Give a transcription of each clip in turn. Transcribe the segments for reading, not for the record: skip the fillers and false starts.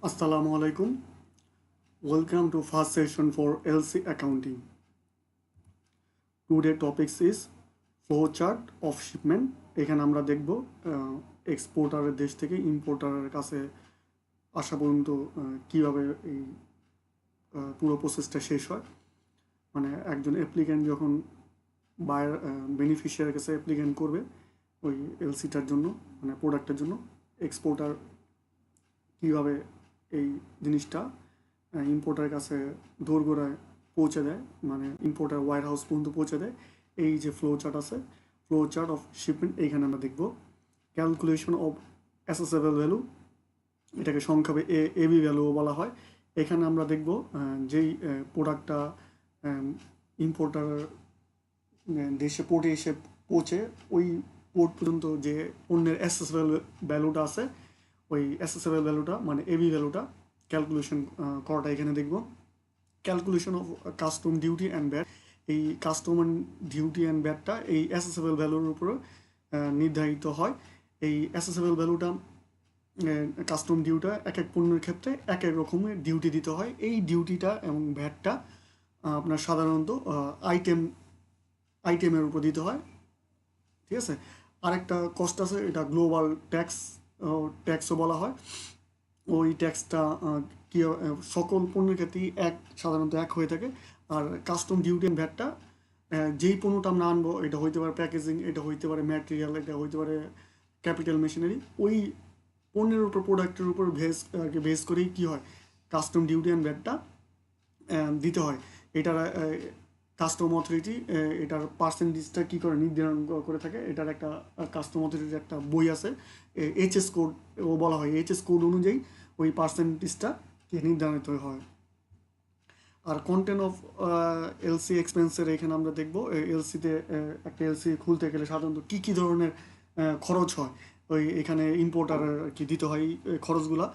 Assalamu alaikum. Welcome to first session for LC accounting. Today topics is flowchart of shipment. এখানে আমরা দেখব এক্সপোর্টারের দেশ থেকে ইম্পোর্টারের কাছে আসা পর্যন্ত কিভাবে এই পুরো প্রসেসটা শেষ হয়। মানে একজন অ্যাপ্লিক্যান্ট যখন বায়ার বেনিফিশিয়ারের কাছে অ্যাপ্লিক্যান্ট করবে ওই এলসিটার জন্য, মানে প্রোডাক্টের জন্য, এক্সপোর্টার কীভাবে এই জিনিসটা ইম্পোর্টারের কাছে দোরগোড়ায় পৌঁছে দেয়, মানে ইম্পোর্টার ওয়্যার হাউস পর্যন্ত পৌঁছে দেয়। এই যে ফ্লো চার্ট আছে, ফ্লো চার্ট অফ শিপমেন্ট, এইখানে আমরা দেখব ক্যালকুলেশন অফ অ্যাসেসেবল ভ্যালু, এটাকে সংক্ষেপে এবি ভ্যালুও বলা হয়। এখানে আমরা দেখব যেই প্রোডাক্টটা ইম্পোর্টার দেশে পোর্টে এসে পৌঁছে ওই পোর্ট পর্যন্ত যে পণ্যের অ্যাসেসেবল ভ্যালুটা আছে, ওই অ্যাসেসেবল ভ্যালুটা মানে এবি ভ্যালুটা ক্যালকুলেশন করাটা এখানে দেখব। Calculation of custom duty and bat, এই কাস্টম অ্যান্ড ডিউটি অ্যান্ড ব্যাটটা এই অ্যাসেসেবল ভ্যালুর উপরে নির্ধারিত হয়। এই অ্যাসেসেবল ভ্যালুটা কাস্টম ডিউটা এক এক পণ্যের ক্ষেত্রে এক এক রকমের ডিউটি দিতে হয়। এই ডিউটিটা এবং ভ্যাটটা আপনার সাধারণত আইটেমের উপর দিতে হয়, ঠিক আছে। আরেকটা কস্ট আছে, এটা গ্লোবাল ট্যাক্সও বলা হয়। ওই ট্যাক্সটা কি সকল পণ্যের ক্ষেত্রেই সাধারণত এক হয়ে থাকে। আর কাস্টম ডিউটি অ্যান্ড ভ্যাটটা যেই পণ্যটা আমরা আনবো, এটা হইতে পারে প্যাকেজিং, এটা হইতে পারে ম্যাটেরিয়াল, এটা হইতে পারে ক্যাপিটাল মেশিনারি, ওই পণ্যের উপর প্রোডাক্টের উপর বেস করেই কী হয়, কাস্টম ডিউটি অ্যান্ড ভ্যাটটা দিতে হয়। এটার কাস্টম অথরিটি এটার পার্সেন্টেজটা কী করে নির্ধারণ করে থাকে। এটার একটা কাস্টম অথরিটির একটা বই আছে, এইচএস কোড ও বলা হয়। এইচএস কোড অনুযায়ী ওই পার্সেন্টেজটা নির্ধারিত হয়। আর কন্টেন্ট অফ এলসি এক্সপেন্সের এখানে আমরা দেখব এলসিতে একটা এলসি খুলতে গেলে সাধারণত কী কী ধরনের খরচ হয়, ওই এখানে ইম্পোর্টার কি দিতে হয় এই খরচগুলা।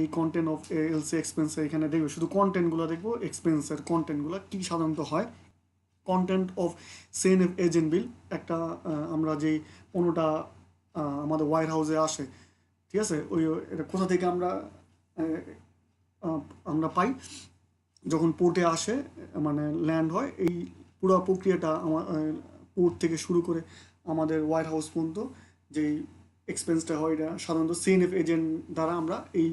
এই কন্টেন্ট অফ এলসি এক্সপেন্সে এখানে দেখবো, শুধু কন্টেন্টগুলো দেখবো, এক্সপেন্সের কন্টেন্টগুলো কী সাধারণত হয়। কন্টেন্ট অফ সিএনএফ এজেন্ট বিল, একটা আমরা যেই পণ্যটা আমাদের ওয়্যার হাউসে আসে, ঠিক আছে, ওই এটা কোথা থেকে আমরা পাই, যখন পোর্টে আসে মানে ল্যান্ড হয়, এই পুরো প্রক্রিয়াটা আমার পোর্ট থেকে শুরু করে আমাদের ওয়্যার হাউস পর্যন্ত যেই এক্সপেন্সটা হয়, এটা সাধারণত সিএনএফ এজেন্ট দ্বারা আমরা এই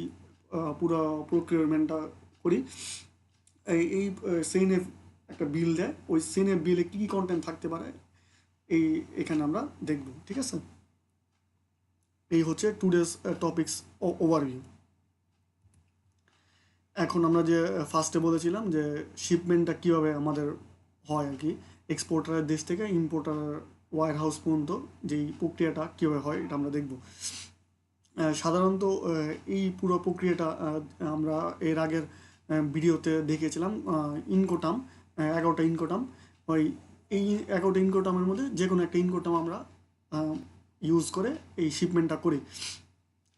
পুরো প্রক্রিয়ারমেন্টটা করি। এই সিএনএফ একটা বিল দেয়, ওই সিএনএফ বিলে কী কী কন্টেন্ট থাকতে পারে এখানে আমরা দেখব, ঠিক আছে। এই হচ্ছে টুডেস টপিকস ওভারভিউ। এখন আমরা যে ফার্স্টে বলেছিলাম যে শিপমেন্টটা কীভাবে আমাদের হয় আর কি, এক্সপোর্টারের দেশ থেকে ইম্পোর্টার ওয়্যার হাউস পর্যন্ত যেই প্রক্রিয়াটা কীভাবে হয় এটা আমরা দেখব। সাধারণত এই পুরো প্রক্রিয়াটা আমরা এর আগের ভিডিওতে দেখিয়েছিলাম। ইনকোটাম 11টা ইনকোটাম, ওই এই 11টা ইনকোটামের মধ্যে যে কোনো একটা ইনকোটাম আমরা ইউজ করে এই শিপমেন্টটা করি,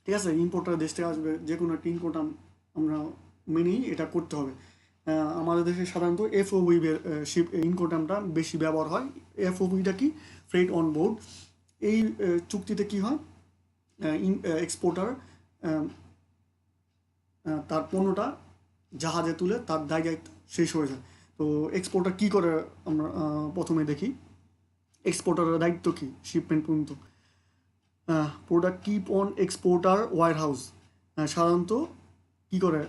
ঠিক আছে। ইম্পোর্টার দেশ থেকে আসবে, যে কোনো একটা ইনকোটাম আমরা মেনেই এটা করতে হবে। আমাদের দেশে সাধারণত এফওবি ইনকোটামটা বেশি ব্যবহার হয়। এফওবিটা কি, ফ্রেট অন বোর্ড। এই চুক্তিতে কি হয়, এক্সপোর্টার তার পণ্যটা জাহাজে তুলে তার দায়িত্ব শেষ হয়ে যায়। তো এক্সপোর্টার কী করে আমরা প্রথমে দেখি, এক্সপোর্টারের দায়িত্ব কী শিপমেন্ট পর্যন্ত। Product keep on exporter warehouse, সাধারণত কী করে,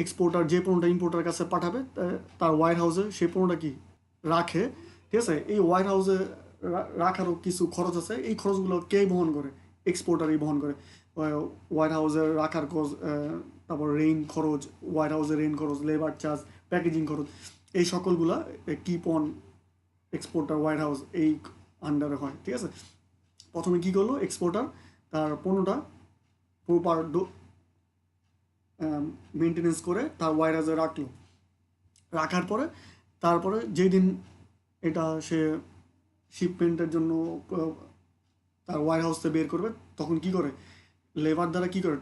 এক্সপোর্টার যে পণ্যটা ইম্পোর্টার কাছে পাঠাবে তার ওয়্যার হাউসে সেই পণ্যটা কি রাখে, ঠিক আছে। এই ওয়্যার হাউসে রাখারও কিছু খরচ আছে, এই খরচগুলো কে বহন করে, এক্সপোর্টারই বহন করে। ওয়্যার হাউসে রাখার খরচ, তারপর রেইন খরচ, ওয়্যার হাউসে রেইন খরচ, লেবার চার্জ, প্যাকেজিং খরচ, এই সকলগুলা keep on exporter warehouse এই আন্ডারে হয়, ঠিক আছে। প্রথমে কী করলো এক্সপোর্টার, তার পণ্যটা প্রপার মেনটেনেন্স করে তার ওয়্যার হাউসে রাখার পরে তারপরে যেই দিন এটা সে শিপমেন্টের জন্য তার ওয়্যার হাউসে বের করবে, তখন কি করে, লেবার দ্বারা কী করে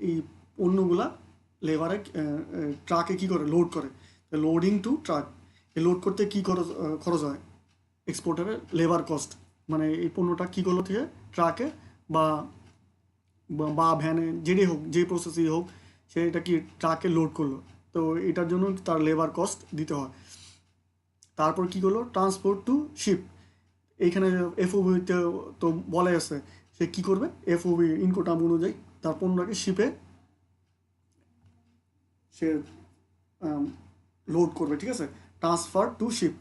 এই পণ্যগুলা লেবারে ট্রাকে কী করে লোড করে, লোডিং টু ট্রাক। এই লোড করতে কী খরচ হয়, এক্সপোর্টারের লেবার কস্ট, মানে এই পণ্যটা কী করলো থেকে ট্রাকে বা ভ্যানে, যেটাই হোক, যে প্রসেসই হোক, সে এটা কি ট্রাকে লোড করলো, তো এটার জন্য তার লেবার কস্ট দিতে হয়। তারপর কি করলো, ট্রান্সপোর্ট টু শিপ, এইখানে এফওবিতে তো বলে আছে সে কি করবে, এফওবি ইনকোটাম অনুযায়ী তার পণ্যটাকে শিপে সে লোড করবে, ঠিক আছে, ট্রান্সফার টু শিপ।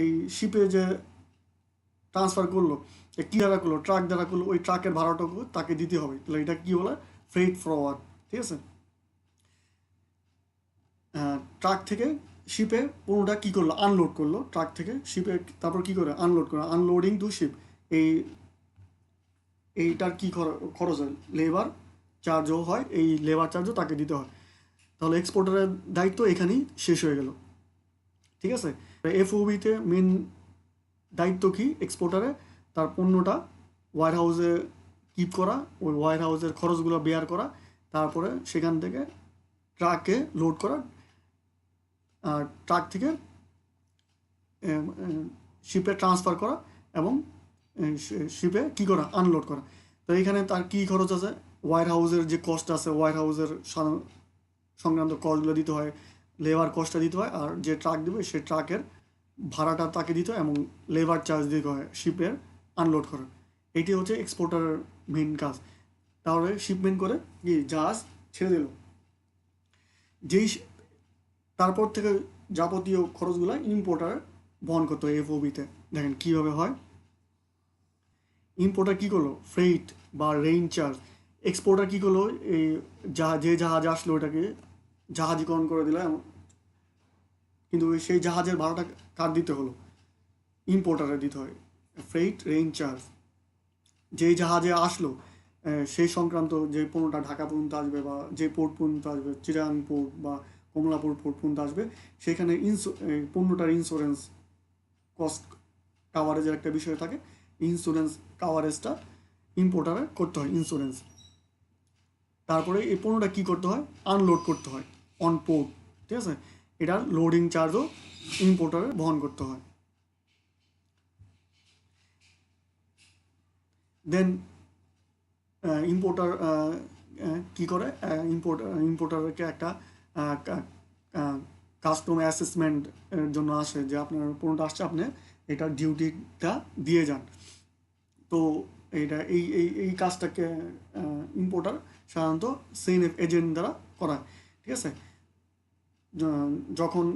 এই শিপে যে ট্রান্সফার করলো, কী দ্বারা করলো, ট্রাক দ্বারা করলো, ওই ট্রাকের ভাড়াটাকে তাকে দিতে হবে, তাহলে এটা কী বলে, ফ্রেট ফরওয়ার্ড, ঠিক আছে। ট্রাক থেকে শিপে পণ্যটা কী করলো, আনলোড করলো ট্রাক থেকে শিপে, তারপর কী করে আনলোড করলো, আনলোডিং টু শিপ। এই এইটার কী খরচ হয়, লেবার চার্জও হয়, এই লেবার চার্জও তাকে দিতে হয়। তাহলে এক্সপোর্টারের দায়িত্ব এখানেই শেষ হয়ে গেল, ঠিক আছে। এফওবিতে মেন দায়িত্ব কি এক্সপোর্টারে, তার পণ্যটা ওয়্যার হাউসে কিপ করা, ওই ওয়্যার হাউসের খরচগুলো বেয়ার করা, তারপরে সেখান থেকে ট্রাকে লোড করা, আর ট্রাক থেকে শিপে ট্রান্সফার করা, এবং শিপে কী করা, আনলোড করা। তো এখানে তার কী খরচ আছে, ওয়্যার হাউসের যে কস্ট আছে, ওয়্যার হাউসের সংক্রান্ত কস্টগুলো দিতে হয়, লেবার কস্টটা দিতে হয়, আর যে ট্রাক দেবে সে ট্রাকের ভাড়াটা তাকে দিতে হয়, এবং লেবার চার্জ দিতে হয় শিপের আনলোড করার। এটি হচ্ছে এক্সপোর্টারের মেন কাজ। তাহলে শিপমেন্ট করে কি জাহাজ ছেড়ে দিল, যেই তারপর থেকে যাবতীয় খরচগুলো ইম্পোর্টার বহন করতে হয় এফওবিতে। দেখেন কীভাবে হয়, ইম্পোর্টার কী করলো, ফ্রেইট বা রেইন চার্জ, এক্সপোর্টার কী করলো, এই যে জাহাজ আসলো ওটাকে জাহাজীকরণ করে দিল, কিন্তু সেই জাহাজের ভাড়াটা কার দিতে হলো, ইম্পোর্টারে দিতে হয়, ফ্রেইট রেইন চার্জ। যেই জাহাজে আসলো সেই সংক্রান্ত যে পণ্যটা ঢাকা পর্যন্ত আসবে, বা যে পোর্ট পর্যন্ত আসবে, চিরাং পোর্ট বা কমলাপুর পোর্ট পর্যন্ত আসবে, সেখানে পণ্যটার ইন্স্যুরেন্স কস্ট কাভারেজের একটা বিষয় থাকে, ইন্স্যুরেন্স কাভারেজটা ইম্পোর্টারে করতে হয়, ইন্স্যুরেন্স। তারপরে এই পণ্যটা কী করতে হয়, আনলোড করতে হয় অন পোর্ট, ঠিক আছে, এটার লোডিং চার্জও ইম্পোর্টারে বহন করতে হয়। দেন ইম্পোর্টার কী করে, ইম্পোর্টারকে একটা কাস্টম অ্যাসেসমেন্ট এর জন্য আসে, যে আপনার পণ্যটা আসছে, আপনি এটার ডিউটিটা দিয়ে যান। তো এইটা এই কাজটাকে ইম্পোর্টার সাধারণত সিএনএফ এজেন্ট দ্বারা করায়, ঠিক আছে। যখন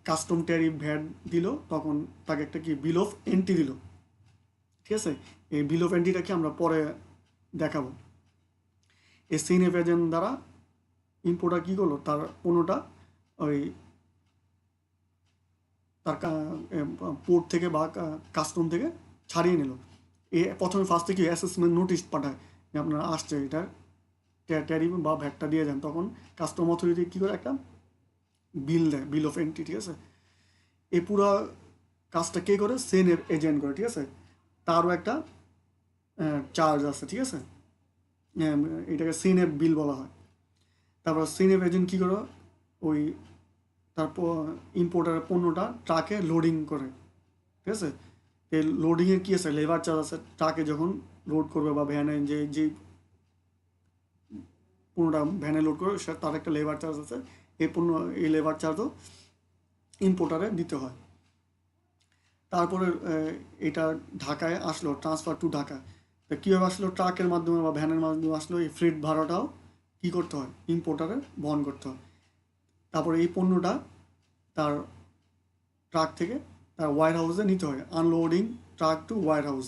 কাস্টম ট্যারিফ ভ্যাট দিল, তখন তাকে একটা কি বিল অফ এন্ট্রি দিল, ঠিক আছে। এই বিল অফ এন্ট্রিটাকে আমরা পরে দেখাবো। এই সিএনএফ এজেন্ট দ্বারা ইম্পোর্টার কী করলো, তার পণ্যটা ওই তার পোর্ট থেকে বা কাস্টম থেকে ছাড়িয়ে নিল। প্রথমে ফার্স্টে কি অ্যাসেসমেন্ট নোটিশ পাঠায় যে আপনার আসছে, এটা ট্যারিফ বা ভ্যাটটা দিয়ে যান, তখন কাস্টম অথরিটি কী করে একটা বিল দেয়, বিল অফ এন্ট্রি, ঠিক আছে। এই পুরো কাজটা কে করে, সিএনএফ এজেন্ট করে, ঠিক আছে। তারও একটা চার্জ আছে, ঠিক আছে, এটাকে সিএনএফ বিল বলা হয়। তারপর সিএনএফ এজেন্ট কী করে, ওই তারপর ইম্পোর্টার পণ্যটা ট্রাকে লোডিং করে, ঠিক আছে। এই লোডিংয়ের কী আছে, লেবার চার্জ আছে, ট্রাকে যখন লোড করবে বা ভ্যানে যে পণ্যটা ভ্যানে লোড করবে তার একটা লেবার চার্জ আছে, এই লেবার চার্জও ইম্পোর্টারে দিতে হয়। তারপরে এটা ঢাকায় আসলো, ট্রান্সফার টু ঢাকা, তো কীভাবে আসলো, ট্রাকের মাধ্যমে বা ভ্যানের মাধ্যমে আসলো, এই ফ্রেট ভাড়াটাও কী করতে হয়, ইম্পোর্টারে বহন করতে হয়। তারপরে এই পণ্যটা তার ট্রাক থেকে তার ওয়্যার হাউসে নিতে হয়, unloading truck two wire house.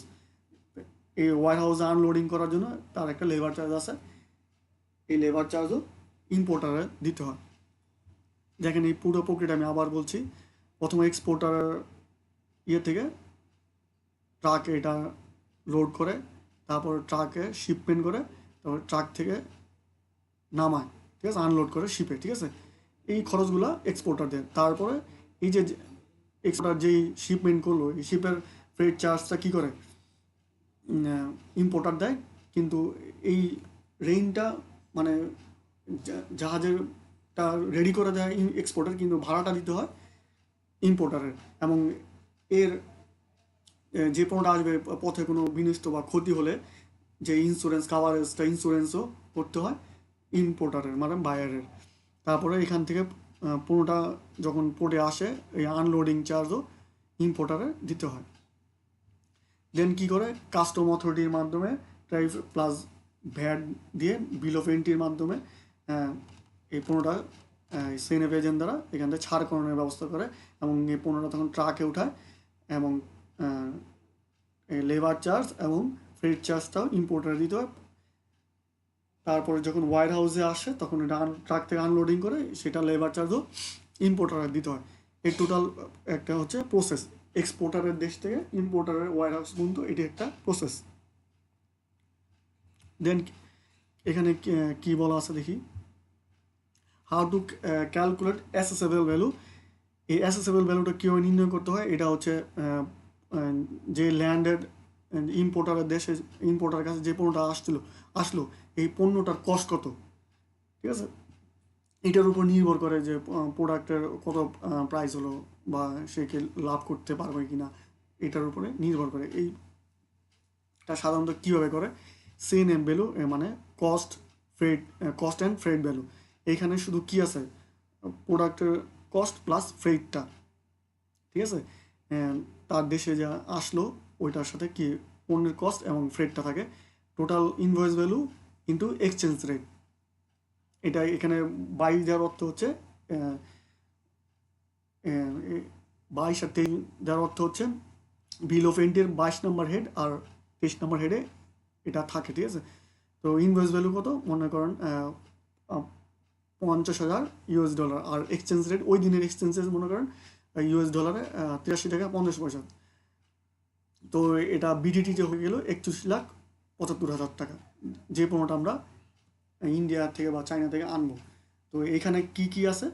এই ওয়্যার হাউসে আনলোডিং করার জন্য তার একটা লেবার চার্জ আছে, এই লেবার চার্জও ইম্পোর্টারে দিতে হয়। দেখেন এই পুরো প্রক্রিয়াটা আমি আবার বলছি, প্রথমে এক্সপোর্টার থেকে ট্রাকে এটা লোড করে, তারপর ট্রাকে শিপমেন্ট করে, তারপর ট্রাক থেকে নামায়, ঠিক আছে, আনলোড করে শিপে, ঠিক আছে। এই খরচগুলো এক্সপোর্টার দেয়। তারপরে এই যে এক্সপোর্টার যেই শিপমেন্ট করলো, এই শিপের ফ্রেট চার্জটা কী করে, ইম্পোর্টার দেয়, কিন্তু এই রেইনটা মানে জাহাজেরটা রেডি করে দেয় এক্সপোর্টার, কিন্তু ভাড়াটা দিতে হয় ইম্পোর্টারের। এবং এর যে পণ্যটা আসবে পথে কোনো বিনষ্ট বা ক্ষতি হলে যে ইন্স্যুরেন্স কাভারেজটা, ইন্স্যুরেন্সও করতে হয়, ইম্পোর্টারের মানে বায়ারের। তারপরে এখান থেকে পণ্যটা যখন পোর্টে আসে এই আনলোডিং চার্জও ইম্পোর্টারে দিতে হয়। দেন কী করে কাস্টম অথরিটির মাধ্যমে ট্যারিফ প্লাস ভ্যাট দিয়ে বিল অফ এন্ট্রির মাধ্যমে এই পণ্যটা সিএনএফ এজেন্ট দ্বারা এখান থেকে ছাড়করণের ব্যবস্থা করে এবং এই পণ্যটা তখন ট্রাকে উঠায় এবং লেবার চার্জ এবং ফ্রেট চার্জটাও ইম্পোর্টারে দিতে হয়। তারপরে যখন ওয়ার হাউসে আসে তখন এটা ট্রাক থেকে আনলোডিং করে সেটা লেবার চার্জও ইম্পোর্টারে দিতে হয়। এই টোটাল একটা হচ্ছে প্রসেস, এক্সপোর্টারের দেশ থেকে ইম্পোর্টারের ওয়ার হাউস পর্যন্ত এটি একটা প্রসেস। দেন এখানে কি বলা আছে দেখি, হাউ টু ক্যালকুলেট অ্যাসেসেবল ভ্যালু। এই অ্যাসেসেবল ভ্যালুটা কীভাবে নির্ণয় করতে হয়, এটা হচ্ছে যে ল্যান্ডেড ইম্পোর্টারের দেশে ইম্পোর্টারের কাছে যে পণ্যটা আসলো এই পণ্যটার কস্ট কত, ঠিক আছে, এটার উপর নির্ভর করে যে প্রোডাক্টের কত প্রাইস হলো বা সে কি লাভ করতে পারবে কি না, এটার উপরে নির্ভর করে। এইটা সাধারণত কীভাবে করে, সিএনএফ ভ্যালু মানে কস্ট অ্যান্ড ফ্রেড ভ্যালু। এইখানে শুধু কি আছে, প্রোডাক্টের কস্ট প্লাস ফ্রেডটা, ঠিক আছে, তার দেশে যা আসলো ওইটার সাথে কি পণ্যের কস্ট এবং ফ্রেডটা থাকে, total invoice value into exchange rate. এটা এখানে 22 দেওয়ার অর্থ হচ্ছে 22 আর 23 দেওয়ার অর্থ হচ্ছে বিল অফ এন্ট্রির 22 নম্বর হেড আর 23 নম্বর হেডে এটা থাকে, ঠিক আছে। তো ইনভয়েস ভ্যালু কত মনে করেন 50,000 ইউএস ডলার, আর এক্সচেঞ্জ রেট ওই দিনের এক্সচেঞ্জেস মনে করেন ইউএস ডলারে 83 টাকা 50 পয়সা। তো এটা বিডিটিতে হয়ে গেল 61,75,000 টাকা, যে পণ্যটা আমরা ইন্ডিয়া থেকে বা চায়না থেকে আনবো। তো এখানে কি কি আছে,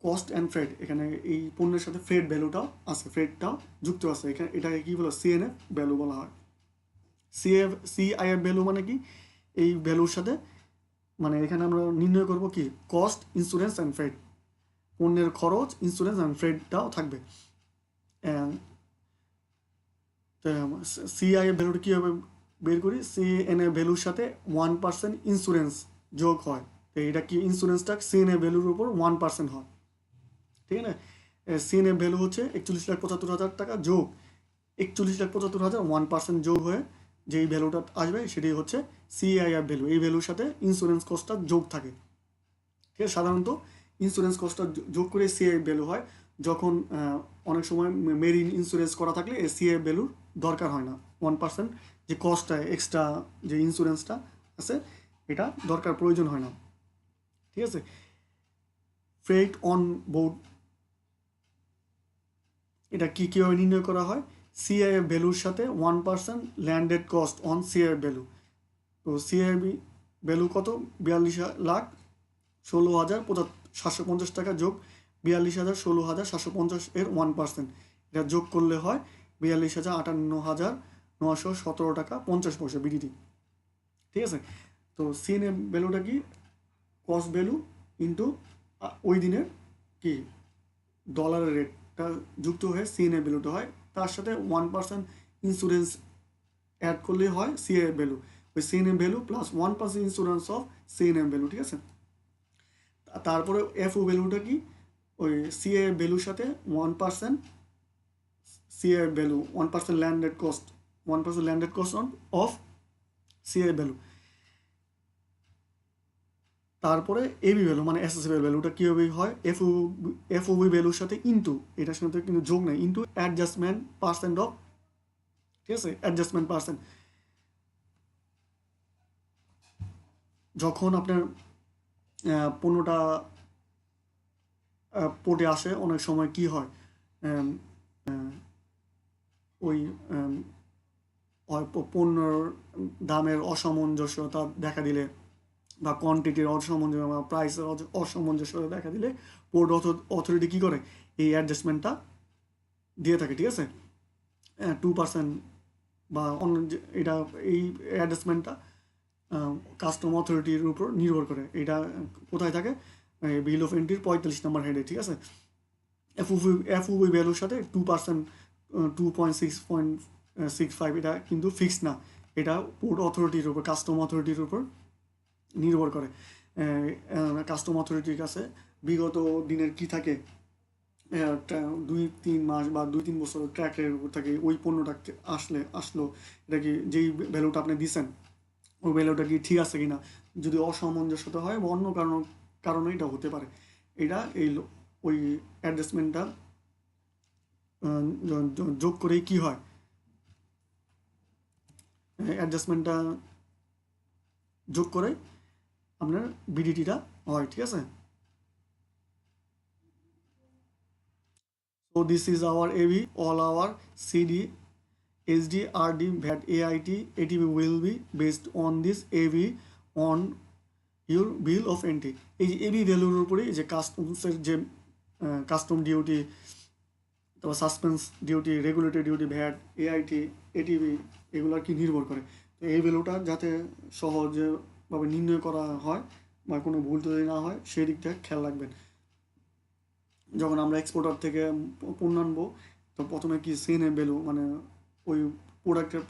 কস্ট অ্যান্ড ফ্রেড, এখানে এই পণ্যের সাথে ফ্রেড ভ্যালুটাও আছে, ফ্রেডটাও যুক্ত আছে। এখানে এটাকে কী বলো, সিএনএফ ভ্যালু বলা হয়। সিআইএফ ভ্যালু মানে কি, এই ভ্যালুর সাথে মানে এখানে আমরা নির্ণয় করব কি কস্ট, ইন্স্যুরেন্স অ্যান্ড ফ্রেড, পণ্যের খরচ, ইন্স্যুরেন্স অ্যান্ড ফ্রেডটাও থাকবে। সিআইএফ ভ্যালুটা কীভাবে বের করি, সিএনএ ভ্যালুর সাথে 1% ইন্স্যুরেন্স যোগ হয়। তো এটা কি ইন্স্যুরেন্সটা সিএনএ ভ্যালুর উপর 1% হয়, ঠিক আছে। সিএনএফ ভ্যালু হচ্ছে 41,75,000 টাকা যোগ 41,75,000, 1% যোগ হয়ে যেই ভ্যালুটা আসবে সেটি হচ্ছে সিআইএফ ভ্যালু। এই ভ্যালুর সাথে ইন্স্যুরেন্স কস্টটা যোগ থাকে, ঠিক আছে। সাধারণত ইন্স্যুরেন্স কস্টটা যোগ করে সিআইএফ ভ্যালু হয়। যখন অনেক সময় মেরিন ইন্স্যুরেন্স করা থাকলে এই সিআইএফ ভ্যালুর দরকার হয় না, 1% যে কস্টটা এক্সট্রা যে ইন্স্যুরেন্সটা আছে এটা দরকার প্রয়োজন হয় না, ঠিক আছে। ফ্রেট অন বোর্ড, এটা কীভাবে নির্ণয় করা হয়, সিআইএফ ভ্যালুর সাথে 1% landed cost on CIF value. তো সিআইএফ ভ্যালু কত, 42,16,750 টাকা যোগ 42,16,750 এর 1%, এটা যোগ করলে হয় 42,58,917 টাকা 50 পয়সা বিডিটি, ঠিক আছে। তো সিএনএফ ভ্যালুটা কি, কস্ট ভ্যালু ইন্টু ওই দিনের কি ডলারের রেটটা যুক্ত হয়ে সিএনএফ ভ্যালুটা হয়, তার সাথে 1% ইন্স্যুরেন্স অ্যাড করলে হয় সিএএফ ভ্যালু। ওই CNF value plus 1% insurance of CNF value, ঠিক আছে। তারপরে এফও ভ্যালুটা কি, ওই সিএএফ ভ্যালুর সাথে 1% CAF value, 1% landed cost, 1% landed cost of CAF value. তারপরে এবি ভ্যালু মানে অ্যাসেসেবল ভ্যালুটা কীভাবে হয়, এফওবি ভ্যালুর সাথে ইন্টু, এটার সাথে কিন্তু যোগ নেই, ইন্টু অ্যাডজাস্টমেন্ট পার্সেন্ট অফ, ঠিক আছে, অ্যাডজাস্টমেন্ট পার্সেন্ট। যখন আপনার পণ্যটা পোর্টে আসে অনেক সময় কি হয়, ওই পণ্যর দামের অসামঞ্জস্যতা দেখা দিলে বা কোয়ান্টিটির অসামঞ্জস্য বা প্রাইসের অসামঞ্জস্যতা দেখা দিলে পোর্ট অথরিটি কী করে, এই অ্যাডজাস্টমেন্টটা দিয়ে থাকে, ঠিক আছে, 2% বা অন্য এটা এই অ্যাডজাস্টমেন্টটা কাস্টম অথরিটির উপর নির্ভর করে। এটা কোথায় থাকে, বিল অফ এন্ট্রির 45 নম্বর হেডে, ঠিক আছে। এফওবি ভ্যালুর সাথে 2%, 2.6.65 এটা কিন্তু ফিক্স না, এটা পোর্ট অথরিটির উপর, কাস্টম অথরিটির উপর নির্ভর করে। কাস্টম অথরিটির কাছে বিগত দিনের কি থাকে, 2-3 মাস বা 2-3 বছরের ট্র্যাক রেকর্ড থাকে ওই পণ্যটা আসলো, এটা কি যেই ভ্যালুটা আপনি দিচ্ছেন ওই ভ্যালুটা কি ঠিক আছে কিনা, যদি অসামঞ্জস্যতা হয় বা অন্য কারণে এটা হতে পারে, এটা ওই অ্যাডজাস্টমেন্টটা যোগ করেই কি হয়, অ্যাডজাস্টমেন্টটা যোগ করে আপনার বিডিটিটা হয়, ঠিক আছে। So this is our AV, all our CD, SD, RD, VAT, AIT, ATV will be based on this AV on your bill of entry. এই যে এবি ভ্যালুর উপরে যে কাস্টমসের যে কাস্টম ডিউটি, তারপর suspense duty, regulatory duty, VAT, AIT, ATV এগুলো আর কি নির্ভর করে। তো এই ভ্যালুটা যাতে সহজেভাবে নির্ণয় করা হয় বা কোনো ভুল যদি না হয় সেই দিকটা খেয়াল রাখবেন। যখন আমরা এক্সপোর্টার থেকে পণ্য আনবো তো প্রথমে কি সিএনএফ ভ্যালু মানে ওই প্রোডাক্টের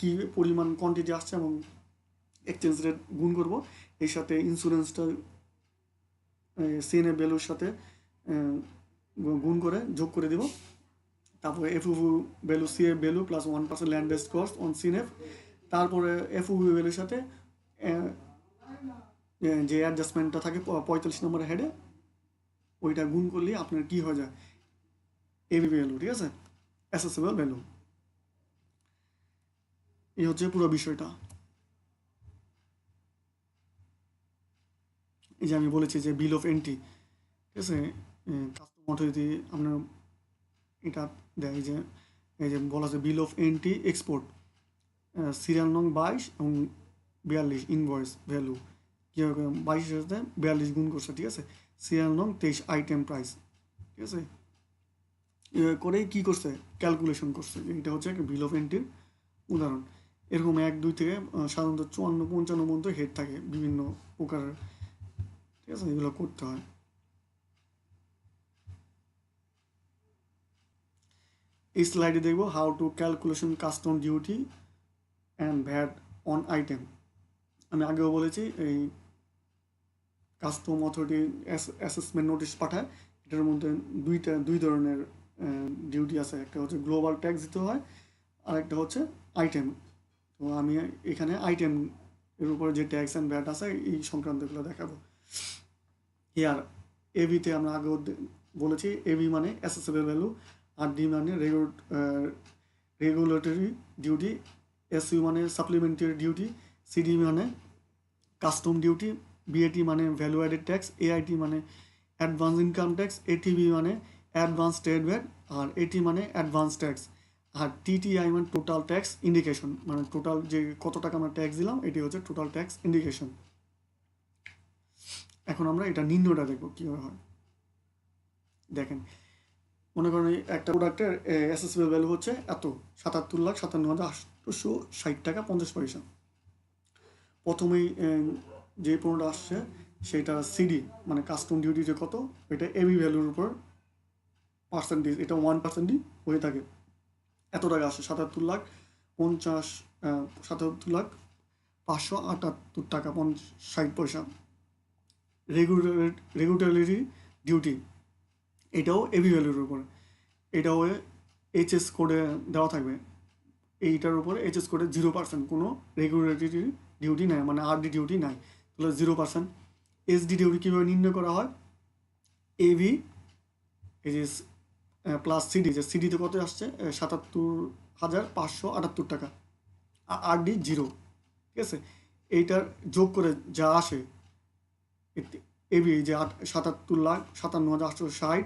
কী পরিমাণ কোয়ান্টিটি আসছে এবং এক্সচেঞ্জ রেট গুণ করব, এর সাথে ইন্স্যুরেন্সটা সিএনএফ ভ্যালুর সাথে গুণ করে যোগ করে দিব, তারপরে FOB value CF value plus 1% land based cost on CNF, তারপরে এফওভি ভ্যালুর সাথে যে অ্যাডজাস্টমেন্টটা থাকে 45 নম্বর হেডে ওইটা গুণ করলে আপনার কি হয়ে যায় এবি ভ্যালু, ঠিক আছে, অ্যাসেসেবল ভ্যালু। এই হচ্ছে পুরো বিষয়টা। এই যে আমি বলেছি যে বিল অফ এন্ট্রি, ঠিক আছে, কাস্টম অথরিটি আপনার এটা দেয় এই যে বলা আছে বিল অফ এন্ট্রি এক্সপোর্ট, সিরিয়াল নং 22 এবং 42 ইনভয়েস ভ্যালু কীভাবে 22-এর সাথে 42 গুণ করছে, ঠিক আছে, সিরিয়াল নং 23 আইটেম প্রাইস, ঠিক আছে, করেই কী করছে ক্যালকুলেশন করছে, এটা হচ্ছে একটা বিল অফ এন্ট্রির উদাহরণ। এরকম 1-2 থেকে সাধারণত 54-55 পর্যন্ত হেড থাকে বিভিন্ন প্রকারের, ঠিক আছে, এগুলো করতে হয়। এই স্লাইডে দেখব how to calculation custom duty and VAT on item. আমি আগেও বলেছি এই কাস্টম অথরিটি অ্যাসেসমেন্ট নোটিশ পাঠায়, এটার মধ্যে দুই ধরনের ডিউটি আছে, একটা হচ্ছে গ্লোবাল ট্যাক্স দিতে হয় আর একটা হচ্ছে আইটেম। তো আমি এখানে আইটেম এর উপরে যে ট্যাক্স অ্যান্ড ভ্যাট আছে এই সংক্রান্তগুলো দেখাবো। হিয়ার এভিতে আমরা আগেও বলেছি এভি মানে অ্যাসেসেবল ভ্যালু, আর ডি মানে রেগুলেটরি ডিউটি, এসইউ মানে সাপ্লিমেন্টারি ডিউটি, সিডি মানে কাস্টম ডিউটি, বিএটি মানে ভ্যালু অ্যাডেড ট্যাক্স, এআইটি মানে অ্যাডভান্স ইনকাম ট্যাক্স, এটিভি মানে অ্যাডভান্স ট্রেড ভ্যাট, আর এটি মানে অ্যাডভান্স ট্যাক্স, আর টিটিআই মানে টোটাল ট্যাক্স ইন্ডিকেশন, মানে টোটাল যে কত টাকা আমরা ট্যাক্স দিলাম এটি হচ্ছে টোটাল ট্যাক্স ইন্ডিকেশন। এখন আমরা এটা নির্ণয়টা দেখব কীভাবে হয়। দেখেন, মনে করেন একটা প্রোডাক্টের অ্যাসেসেবল ভ্যালু হচ্ছে এত 77,57,860 টাকা 50 পয়সা। প্রথমেই যে পণ্যটা আসছে সেটা সিডি মানে কাস্টম ডিউটিতে কত, এটা এবি ভ্যালুর উপর পার্সেন্টেজ, এটা 1%ই হয়ে থাকে, এত টাকা আসে 77,578 টাকা 60 পয়সা। রেগুলেটরি ডিউটি এটাও এবি ভ্যালুর উপর, এটাও এইচএস কোডে দেওয়া থাকবে, এইটার উপরে এইচএস কোডে 0% কোনো রেগুলেটরি ডিউটি নেয় মানে আরডি ডিউটি নাই, তাহলে 0%। এসডি ডিউটি কীভাবে নির্ণয় করা হয়, এবি এই যে প্লাস সিডি, যে সিডিতে কত আসছে 77,578 টাকা, আরডি 0, ঠিক আছে, এইটার যোগ করে যা আসে এবি যে 77,57,860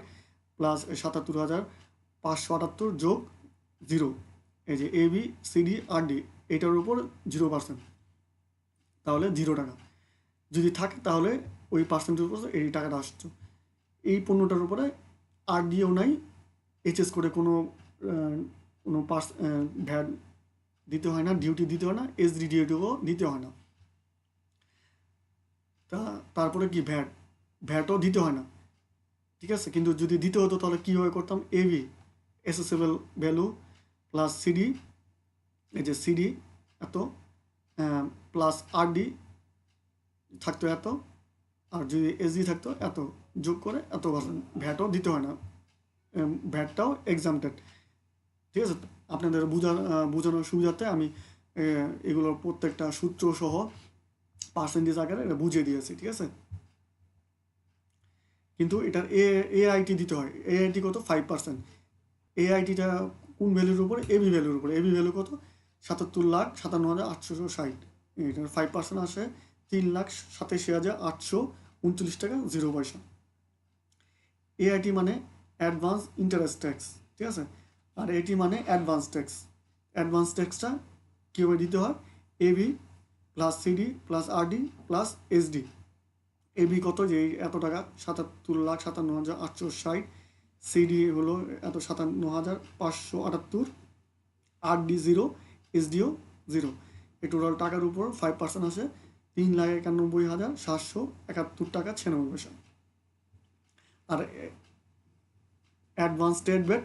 প্লাস 77,578 যোগ 0, এই যে এবি সিডি আরডি এটার উপর 0%, তাহলে 0 টাকা যদি থাকে তাহলে ওই পার্সেন্টের উপর এই টাকাটা আসছে। এই পণ্যটার উপরে আরডিও নাই, এইচএস করে কোনো ভ্যাট দিতে হয় না, ডিউটি দিতে হয় না, এসডি ডিউটিও দিতে হয় না, তারপরে কি ভ্যাটও দিতে হয় না, ঠিক আছে। কিন্তু যদি দিতে হতো তাহলে কীভাবে করতাম, AB assessable value plus CD, এই যে সিডি এত প্লাস আরডি থাকতো এত, আর যদি এসডি থাকতো এত, যোগ করে এত পার্সেন্ট। ভ্যাটও দিতে হয় না, ভ্যাটটাও এক্সামটেড। ঠিক আছে, আপনাদের বোঝানোর সুবিধার্থে আমি এগুলোর প্রত্যেকটা সূত্র সহ পার্সেন্টেজ আকারে এটা বুঝিয়ে দিয়েছি। ঠিক আছে, কিন্তু এটার এআইটি দিতে হয়। এআইটি কত? 5%। এআইটিটা কোন ভ্যালুর উপরে? এবি ভ্যালুর উপরে। এবি ভ্যালু কত? ৭৭,৫৭,৮৬০। এটার 5% আসে ৩,৮৭,৮39 টাকা 0 পয়সা। এআইটি মানে অ্যাডভান্স ইন্টারেস্ট ট্যাক্স। ঠিক আছে, আর এটি মানে অ্যাডভান্স ট্যাক্স। অ্যাডভান্স ট্যাক্সটা কীভাবে দিতে হয়? AB plus CD plus RD plus SD. AB কত? যে এত টাকা, ৭৭,৫৭,৮৬০। সিডি হলো এত, ৫৭,৫৭৮। RD 0, SDO 0। এই টোটাল টাকার উপর 5% আসে ৩,৯১,৭৭১ টাকা ৯৬ পয়সা। আর অ্যাডভান্স স্টেট ব্যাট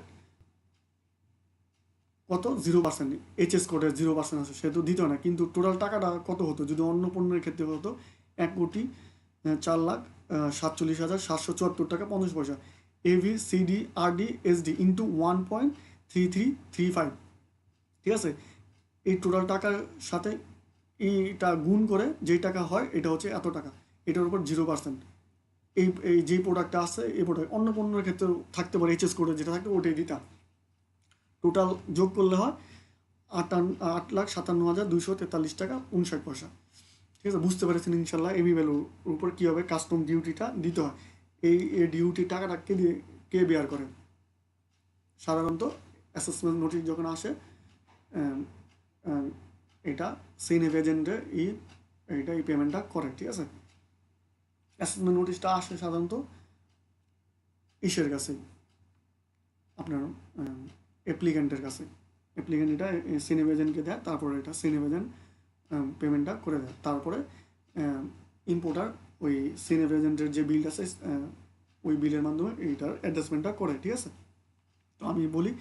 কত? 0%। এইচএস কোডের 0% আছে, সে তো দিত না। কিন্তু টোটাল টাকাটা কত হতো যদি অন্য পণ্যের ক্ষেত্রে হতো? ১,৪,৪,৪৭,৭৭৪ টাকা ৫০ পয়সা। AB CD RD SD into 1.3335। ঠিক আছে, এই টোটাল টাকার সাথে এইটা গুণ করে যেই টাকা হয় এটা হচ্ছে এত টাকা। এটার উপর 0%। এই যে প্রোডাক্টটা আছে, এই প্রোডাক্ট অন্য পণ্যের ক্ষেত্রে থাকতে পারে, এইচএস কোডে যেটা থাকতো ওটাই দিতাম। টোটাল যোগ করলে হয় ৮,৫৭,২৪৩ টাকা ৫৯ পয়সা। ঠিক আছে, বুঝতে পেরেছেন ইনশাল্লাহ এবি ভ্যালুর উপর কীভাবে কাস্টম ডিউটিটা দিতে হয়। এই ডিউটি টাকাটা কে বেয়ার করে? সাধারণত অ্যাসেসমেন্ট নোটিশ যখন আসে, এটা সিনেভ এজেন্টে এই পেমেন্টটা করে। ঠিক আছে, অ্যাসেসমেন্ট নোটিশটা আসে সাধারণত ইসের কাছে, আপনার অ্যাপ্লিক্যান্টের কাছে। অ্যাপ্লিক্যান্ট এটা সিনেভ এজেন্টকে দেয়, তারপরে এটা সিনেভ এজেন্ট পেমেন্টটা করে দেয়। তারপরে ইম্পোর্টার ওই সিনেভ এজেন্টের যে বিল আছে ওই বিলের মাধ্যমে এইটার অ্যাডজাস্টমেন্টটা করে। ঠিক আছে, তো আমি বলি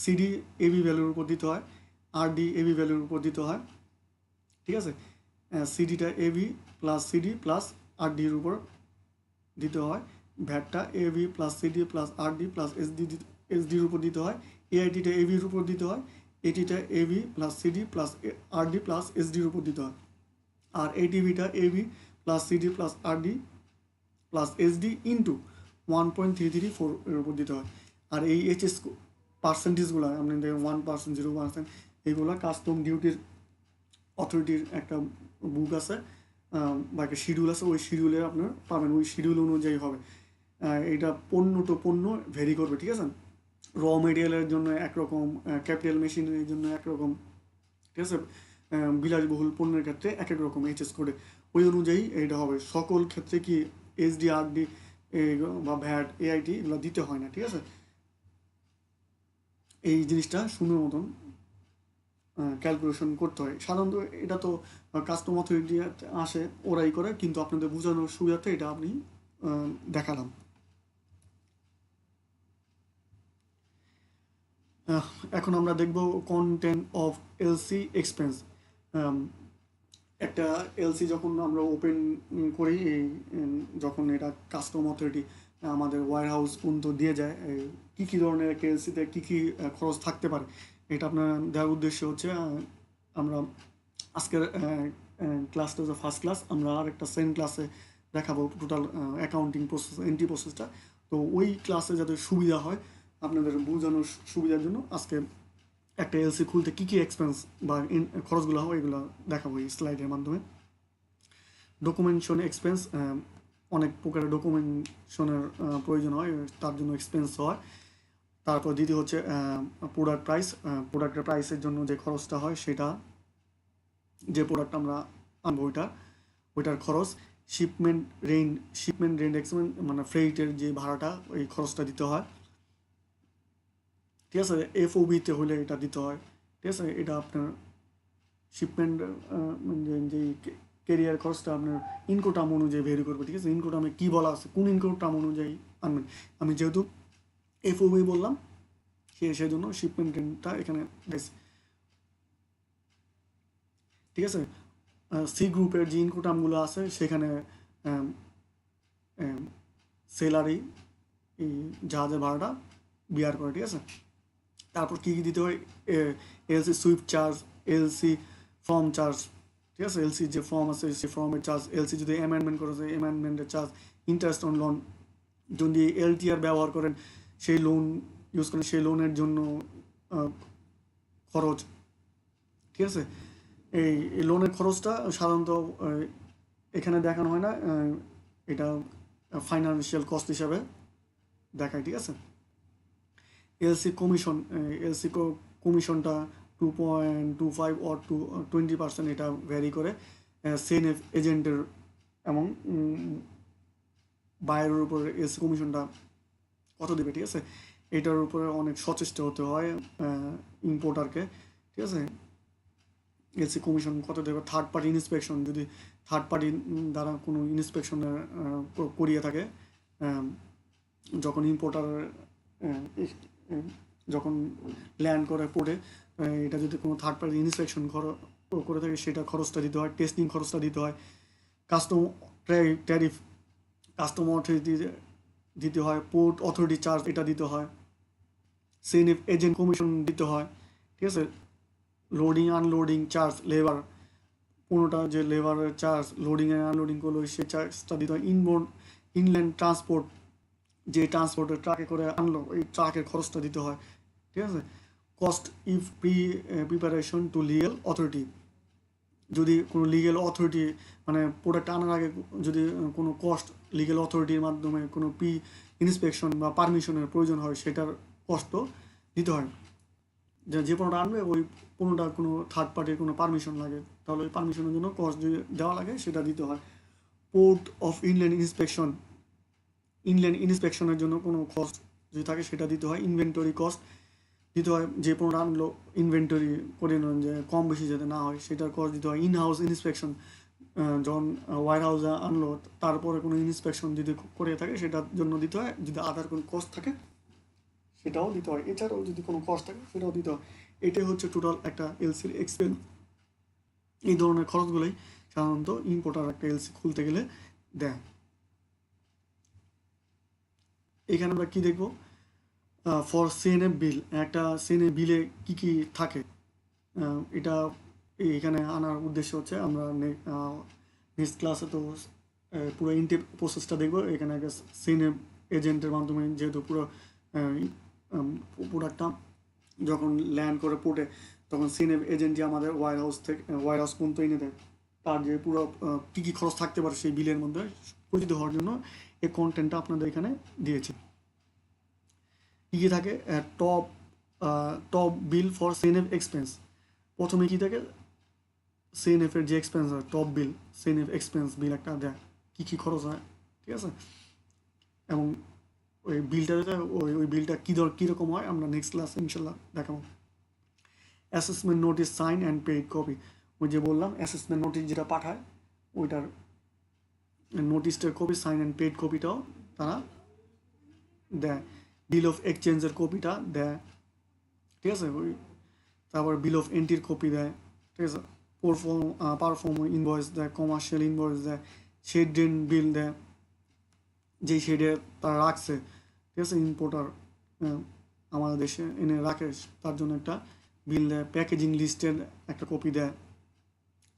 সিডি এবি ভ্যালুর উপর দিতে হয়, আরডি এবি ভ্যালুর উপর দিতে হয়। ঠিক আছে, সিডিটা এবি প্লাস সিডি প্লাস আরডির উপর দিতে হয়। ভ্যাটটা AB plus CD plus RD plus এসডির উপর দিতে হয়। এআইটিটা এবির উপর দিতে হয়। এটিটা AB plus CD plus RD plus এসডির উপর দিতে হয়। আর এটিভিটা AB plus CD plus RD plus SD into 1.334 এর উপর দিতে হয়। আর এই এইচএস পার্সেন্টেজগুলো আপনি দেখেন 1%, 0%, এইগুলো কাস্টম ডিউটির অথরিটির একটা বুক আছে বা একটা শিডিউল আছে, ওই শিডিউলে আপনার পাবেন, ওই শিডিউল অনুযায়ী হবে। এটা পণ্য টু পণ্য ভেরি করবে। ঠিক আছে, র মেটেরিয়ালের জন্য একরকম, ক্যাপিটাল মেশিনের জন্য একরকম। ঠিক আছে, বিলাসবহুল পণ্যের ক্ষেত্রে এক এক রকম এইচএস কোডে, ওই অনুযায়ী এইটা হবে। সকল ক্ষেত্রে কি এসডি আরডি বা ভ্যাট এআইটি এগুলো দিতে হয় না। ঠিক আছে, এই জিনিসটা সুন্দর মতন ক্যালকুলেশন করতে হয়। সাধারণত এটা তো কাস্টম অথরিটি আসে, ওরাই করে, কিন্তু আপনাদের বোঝানোর সুবিধার্থে এটা আপনি দেখালাম। এখন আমরা দেখব কন্টেন্ট অফ এলসি এক্সপেন্স। একটা এলসি যখন আমরা ওপেন করি, যখন এটা কাস্টম অথরিটি আমাদের ওয়্যার হাউস পর্যন্ত দিয়ে যায়, কী কী ধরনের একটা এলসিতে কী কী খরচ থাকতে পারে, এটা আপনার দেওয়ার উদ্দেশ্য হচ্ছে আমরা আজকের ক্লাসটা হচ্ছে ফার্স্ট ক্লাস, আমরা আর একটা সেকেন্ড ক্লাসে দেখাবো টোটাল অ্যাকাউন্টিং প্রসেস, এন্ট্রি প্রসেসটা। তো ওই ক্লাসে যাতে সুবিধা হয়, আপনাদের বোঝানোর সুবিধার জন্য আজকে একটা এলসি খুলতে কী কী এক্সপেন্স বা খরচগুলো হয় এগুলো দেখাবো এই স্লাইডের মাধ্যমে। ডকুমেন্টেশন এক্সপেন্স, অনেক প্রকারের ডকুমেন্টেশনের প্রয়োজন হয়, তার জন্য এক্সপেন্স হয়। তারপর দ্বিতীয় হচ্ছে প্রোডাক্ট প্রাইস, প্রোডাক্টের প্রাইসের জন্য যে খরচটা হয় সেটা, যে প্রোডাক্ট আমরা আনবো ওইটার খরচ। শিপমেন্ট রেন্ট এক্সপেন্স মানে ফ্রেইটের যে ভাড়াটা, ওই খরচটা দিতে হয়। ঠিক আছে, এফওবিতে হলে এটা দিতে হয়। ঠিক আছে, এটা আপনার শিপমেন্ট যে কেরিয়ার খরচটা আপনার ইনকোটাম অনুযায়ী ভেরি করবে। ঠিক আছে, ইনকোটামে কী বলা আছে, কোন ইনকোটাম অনুযায়ী আনবেন। আমি যেহেতু এফওবি বললাম, সেই জন্য শিপমেন্ট রেন্টটা এখানে বেশি। ঠিক আছে, সি গ্রুপের যে ইনকামগুলো আছে সেখানে স্যালারি, এই জাহাজের ভাড়াটা বিয়ার করে, ঠিক আছে। তারপর কী কী দিতে হয়, LC Swift charge, LC form charge, ঠিক আছে, এলসি যে ফর্ম আছে সেই ফর্মের চার্জ, এলসি যদি অ্যামেন্ডমেন্ট করেছে অ্যামেন্ডমেন্টের চার্জ, ইন্টারেস্ট অন লোন, যদি এলটিআর ব্যবহার করেন সেই লোন ইউজ করেন সেই লোনের জন্য খরচ, ঠিক আছে। এই লোনের খরচটা সাধারণত এখানে দেখানো হয় না, এটা ফাইন্যান্সিয়াল কস্ট হিসাবে দেখায়, ঠিক আছে। এলসি কমিশন, এলসি কমিশনটা 2.25 or 20%, এটা ভ্যারি করে সিএনএফ এজেন্টের এবং বাইরের উপর এলসি কমিশনটা কত দেবে, ঠিক আছে। এটার উপরে অনেক সচেষ্ট হতে হয় ইম্পোর্টারকে, ঠিক আছে। এলসি কমিশন কত দেবে, থার্ড পার্টি ইন্সপেকশন, যদি থার্ড পার্টি দ্বারা কোনো ইন্সপেকশনের করিয়ে থাকে, যখন ইম্পোর্টার যখন ল্যান্ড করে পোর্টে, এটা যদি কোনো থার্ড পার্টি ইন্সপেকশন করে থাকে সেটা খরচটা দিতে হয়, টেস্টিং খরচটা দিতে হয়, কাস্টম ট্যারিফ কাস্টম অথরিটি দিতে হয়, পোর্ট অথরিটি চার্জ এটা দিতে হয়, সিএনএফ এজেন্ট কমিশন দিতে হয়, ঠিক আছে। লোডিং আনলোডিং চার্জ, লেবার, কোনোটা যে লেবারের চার্জ লোডিং অ্যান্ড আনলোডিং করলো সেই চার্জটা দিতে হয়, ইনল্যান্ড ট্রান্সপোর্ট, যে ট্রান্সপোর্টের ট্রাকে করে আনলো এই ট্রাকের খরচটা দিতে হয়, ঠিক আছে। Cost if preparation to legal authority, যদি কোনো লিগ্যাল অথরিটি মানে প্রোডাক্ট আনার আগে যদি কোনো কস্ট লিগ্যাল অথরিটির মাধ্যমে কোনো ইন্সপেকশন বা পারমিশনের প্রয়োজন হয় সেটার কস্টও দিতে হয়। যে পণ্যটা আনবে ওই পণ্যটা কোনো থার্ড পার্টির কোনো পারমিশন লাগে তাহলে ওই পারমিশনের জন্য কস্ট যদি দেওয়া লাগে সেটা দিতে হয়। পোর্ট অফ ইনল্যান্ড ইন্সপেকশনের জন্য কোনো কস্ট যদি থাকে সেটা দিতে হয়। ইনভেন্টরি কস্ট দিতে হয়, যে পণ্যটা আনলো ইনভেন্টরি করে নেন যে কম বেশি যাতে না হয় সেটার কস্ট দিতে হয়। ইন হাউস ইন্সপেকশন, যখন ওয়ার হাউসে আনলো তারপরে কোনো ইন্সপেকশন যদি করে থাকে সেটার জন্য দিতে হয়, যদি আদার কোনো কস্ট থাকে সেটাও দিতে হয়, এছাড়াও যদি কোনো কস্ট থাকে সেটাও দিতে হয়। এটাই হচ্ছে টোটাল একটা এলসির এক্সপেন্স। এই ধরনের খরচগুলোই সাধারণত ইম্পোর্টার একটা এলসি খুলতে গেলে দেয়। এখানে আমরা কি দেখব, ফর সিএনএফ বিল, একটা সিএনএফ বিলে কি কি থাকে এটা এখানে আনার উদ্দেশ্য হচ্ছে আমরা নেক্সট ক্লাসে তো পুরো ইনটেপ প্রসেসটা দেখবো। এখানে একটা সিএনএফ এজেন্টের মাধ্যমে যেহেতু পুরো প্রোডাক্টটা যখন ল্যান্ড করে পোর্টে তখন সিএনএফ এজেন্টই আমাদের ওয়ার হাউস পর্যন্ত এনে দেয়, তার যে পুরো কী কী খরচ থাকতে পারে সেই বিলের মধ্যে পরিচিত হওয়ার জন্য এই কন্টেন্টটা আপনাদের এখানে দিয়েছি। কী কী থাকে, top bill for CNF expense, প্রথমে কী থাকে সিএনএফের যে এক্সপেন্স হয় টপ বিল, সিএনএফ এক্সপেন্স বিল একটা দেয় কী কী খরচ হয়, ঠিক আছে। এবং ওই বিলটা ওই বিলটা কীরকম হয় আমরা নেক্সট ক্লাসে ইনশাল্লাহ দেখাবো। Assessment notice sign and paid copy, ওই যে বললাম অ্যাসেসমেন্ট নোটিস যেটা পাঠায় ওইটার নোটিসটার কপি, সাইন অ্যান্ড পেইড কপিটাও তারা দেয়, বিল অফ এক্সচেঞ্জের কপিটা দেয়, ঠিক আছে। ওই তারপর বিল অফ এন্ট্রির কপি দেয়, ঠিক আছে। পারফর্ম ইনভয়েস দেয়, কমার্শিয়াল ইনভয়েস দেয়, শেড রেন্ট বিল দেয়, যেই শেডে তারা রাখছে, ঠিক আছে, ইম্পোর্টার আমাদের দেশে এনে রাখে তার জন্য একটা বিল দেয়, প্যাকেজিং লিস্টের একটা কপি দেয়,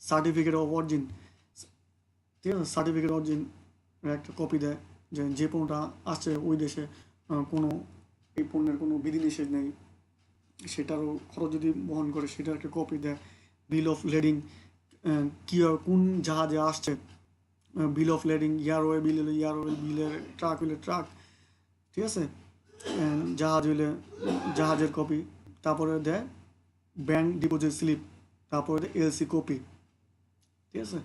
সার্টিফিকেট অফ অরিজিন, ঠিক আছে, সার্টিফিকেট অরিজিন একটা কপি দেয়, যে পণ্যটা আসছে ওই দেশে কোনো এই পণ্যের কোনো বিধিনিষেধ নেই সেটারও খরচ যদি বহন করে সেটার একটা কপি দেয়। বিল অফ লেডিং, কী কোন জাহাজে আসছে, বিল অফ লেডিং, ইয়ারওয়ে বিল হলে ইয়ারওয়ে বিলের, ট্রাক হলে ট্রাক, ঠিক আছে, জাহাজ হইলে জাহাজের কপি, তারপরে দেয় ব্যাংক ডিপোজিট স্লিপ, তারপরে দেয় এলসি কপি, ঠিক আছে।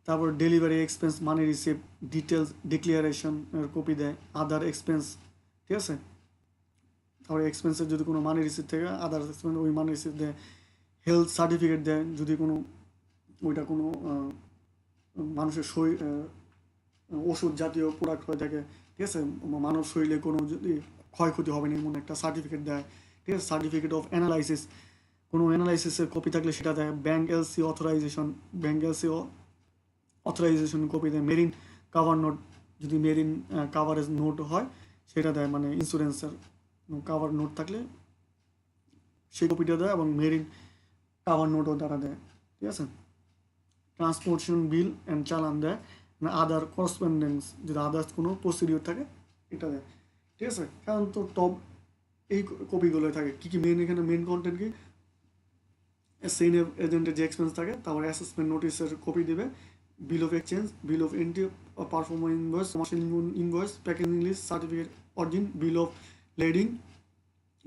তারপর delivery expense money receipt details ডিক্লারেশনের কপি দেয়, আদার এক্সপেন্স, ঠিক আছে। তারপরে এক্সপেন্সের যদি কোনো মানি রিসিপ্ট থাকে আদার এক্সপেন্স ওই মানি রিসিপ্ট দেয়, হেলথ সার্টিফিকেট দেয় যদি কোনো ওইটা কোনো মানুষের ওষুধ জাতীয় প্রোডাক্ট হয়ে থাকে, ঠিক আছে, মানব শরীরে কোনো যদি ক্ষয়ক্ষতি হবে না এমন একটা সার্টিফিকেট দেয়, ঠিক আছে। সার্টিফিকেট অফ অ্যানালাইসিস, কোনো অ্যানালাইসিসের কপি থাকলে সেটা দেয়। ব্যাংক এলসি অথরাইজেশন কপি দেয়। মেরিন কাভার নোট, যদি মেরিন কাভারেজ নোট হয় সেটা দেয়, মানে ইন্স্যুরেন্সের কাভার নোট থাকলে সেই কপিটা দেয়, এবং মেরিন কাভার নোটও তারা দেয়, ঠিক আছে। ট্রান্সপোর্টেশন বিল অ্যান্ড চালান দেয়, আদার করসপেন্ডেন্স, যদি আদার্স কোনো প্রসিডিওর থাকে এটা দেয়, ঠিক আছে। কারণ তো টপ এই কপিগুলো থাকে। কী কী মেন, এখানে মেন কন্টেন্ট কি, সেন এজেন্টের যে এক্সপেন্স থাকে, তারপরে অ্যাসেসমেন্ট নোটিসের কপি দেবে, bill of exchange, bill of entry proforma invoice, commercial invoice, packaging list, certificate origin, bill of lading,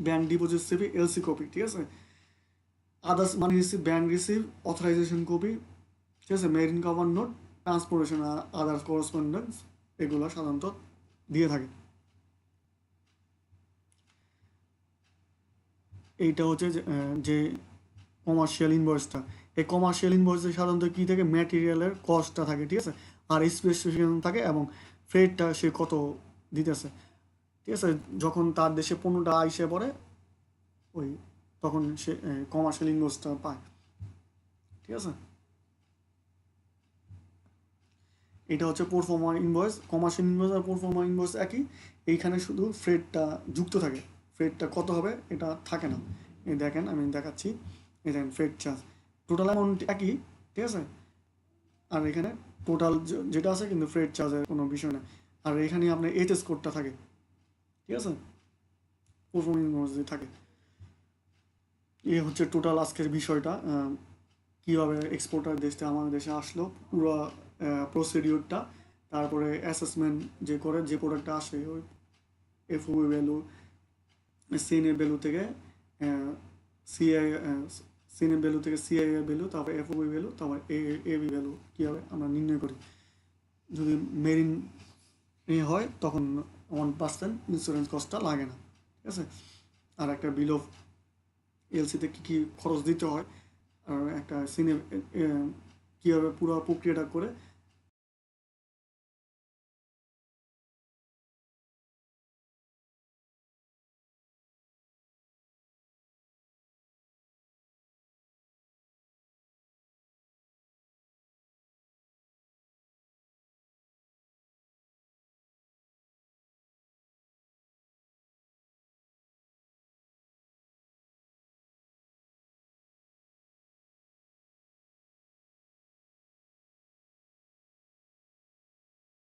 bank deposit slip, LC copy, ঠিক আছে। Others money receive, bank receive, authorisation copy, ঠিক আছে। Marine cover note, transportation, others correspondence, এগুলো সাধারণত দিয়ে থাকে। এইটা হচ্ছে যে কমার্শিয়াল ইনভয়েসটা। এই কমার্শিয়াল ইনভয়েসে সাধারণত কী থাকে, ম্যাটেরিয়ালের কস্টটা থাকে, ঠিক আছে, আর স্পেসিফিকেশন থাকে, এবং ফ্রেটটা সে কত দিতেছে, ঠিক আছে। যখন তার দেশে পণ্যটা আইসে পড়ে ওই তখন সে কমার্শিয়াল ইনভয়েসটা পায়, ঠিক আছে। এটা হচ্ছে প্রোফর্মা ইনভয়েস। কমার্শিয়াল ইনভয়েস আর প্রোফর্মা ইনভয়েস একই, এইখানে শুধু ফ্রেটটা যুক্ত থাকে। ফ্রেটটা কত হবে এটা থাকে না। এই দেখেন আমি দেখাচ্ছি, এই দেখেন ফ্রেট চার্জ, টোটাল অ্যামাউন্ট একই, ঠিক আছে। আর এখানে টোটাল যেটা আছে, কিন্তু ফ্রেট চার্জের কোনো বিষয় না। আর এখানে আপনার এইচএস কোডটা থাকে, ঠিক আছে, প্রোফর্মা ইনভয়েস থাকে। এ হচ্ছে টোটাল আজকের বিষয়টা, কীভাবে এক্সপোর্টার দেশটা আমার দেশে আসলো, পুরো প্রসিডিওরটা। তারপরে অ্যাসেসমেন্ট যে করে, যে প্রোডাক্টটা আসে ওই এফওবি ভ্যালু, সিএনএ ভ্যালু থেকে সিআই, সিএনএ ভ্যালু থেকে সিআই ভ্যালু, তারপরে এফওবি ভ্যালু, তারপর এবি ভ্যালু কীভাবে আমরা নির্ণয় করি। যদি মেরিন হয় তখন 1% ইন্স্যুরেন্স কস্টটা লাগে না, ঠিক আছে। আর একটা বিল অফ এলসিতে কী কী খরচ দিতে হয়, আর একটা সিনে কীভাবে পুরো প্রক্রিয়াটা করে